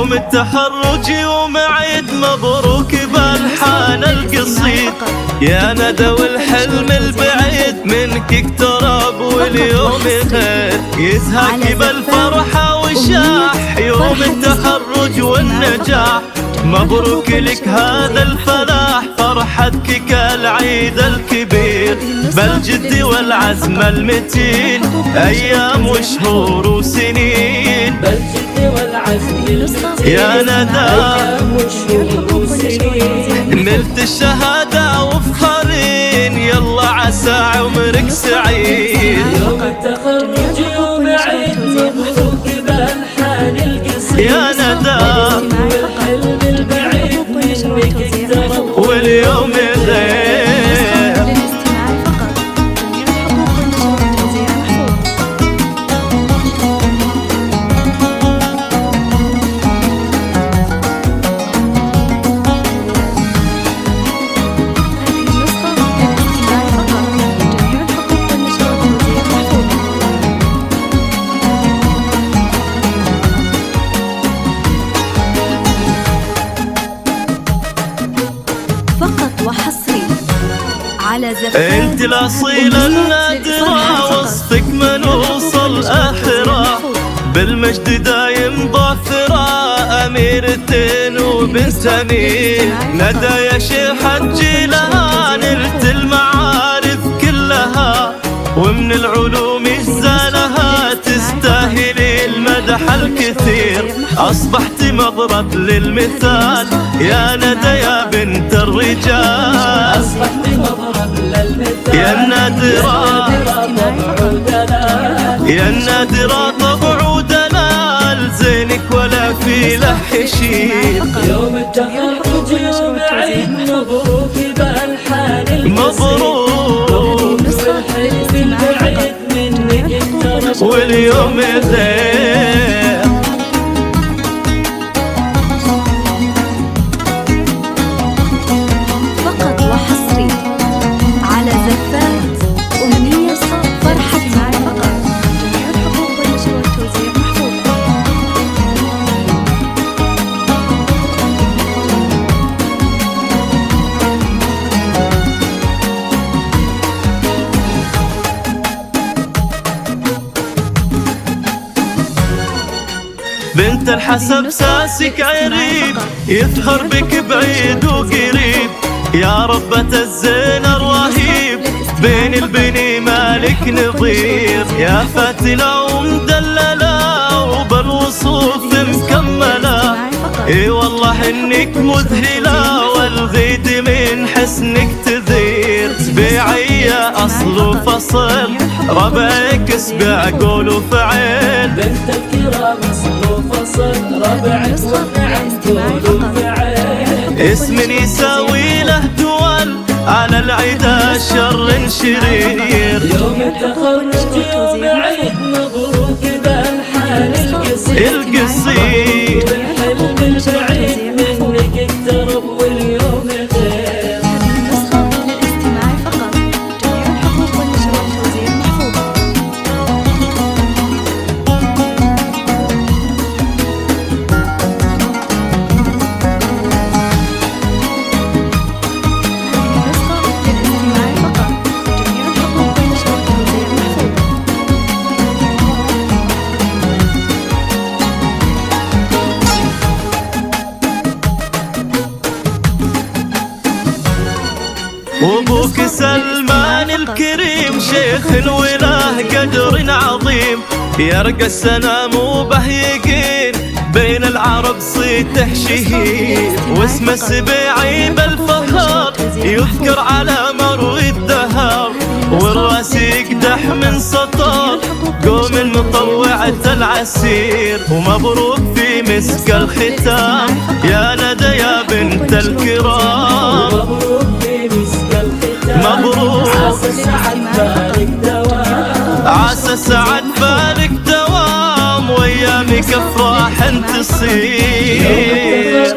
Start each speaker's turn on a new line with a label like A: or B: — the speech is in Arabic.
A: يوم التخرج يوم عيد مبروك بالحان القصيد، يا ندى والحلم البعيد منك اقترب واليوم غير، يزهق بالفرحة وشاح يوم التخرج والنجاح، مبروك لك هذا الفلاح فرحتك كالعيد الكبير، بالجد والعزم المتين أيام وشهور وسنين،
B: بالجد والعزم المتين
A: يا ندى
B: أيام وشهور وسنين،
A: نلت الشهادة وفخرين يلا عسى عمرك سعيد،
B: يوم التخرج يوم عيد مبروك بالحان القصيد،
A: يا ندى
B: والحلم البعيد منك اقترب
A: واليوم غير.
C: فقط وحصري على زفاف
A: انت الاصيلة النادرة وصفك منوصل اخرة، بالمجد دايم ظافرة اميرة وبنت امير، ندى يا شيخ الجيلها نلت المعارف كلها، ومن العلوم زالها تستاهلي المدح الكثير، اصبحت مضرب للمثال يا ندى يا بنت الرجال،
B: أصبحت مضرب للمثال
A: يا النادرة يا النادرة طبع ودلال، زينك ولا في له حشير،
B: يوم التخرج يوم عيد مبروك بالحان القصيد،
A: مبروك
B: والحلم البعيد منك اقترب
A: واليوم غير.
C: فقط وحصري على زفاف أمنية فرحة معي فقط، جميع الحقوق والنشر والتوزيع محفوظ.
A: بنت الحسب ساسك عريب يفخر بك بعيد وقريب، يا ربة الزين الرهيب بين البني مالك نظير، يا فاتلة ومدللة وبالوصوف مكملة، اي والله انك مذهلة والغيد من حسنك تذير، سبيعية اصل وفصل ربعك اسبع قول وفعل،
B: بنت الكرام اصل وفصل ربعك والنعم قول وفعل،
A: اسم يساوي له دول على العدا شر شرير،
B: يوم التخرج يوم عيد مبروك بالحان القصيد، والحلم البعيد منك اقترب واليوم غير.
C: هذه النسخة للاستماع فقط، جميع الحقوق والنشر والتوزيع محفوظ.
A: وابوك سلمان الكريم شيخ وله قدر عظيم، يرقى السنام وبهيقين بين العرب صيته شهير، واسمه السبيعي بالفخر يذكر على مر الدهر، والراس يقدح من سطر قوم المطوعة العسير، ومبروك في مسك الختام يا ندى يا بنت الكرام، مبروك
B: عسى سعد بالك دوام،
A: عسى سعد بالك دوام وايامك افراح تصير.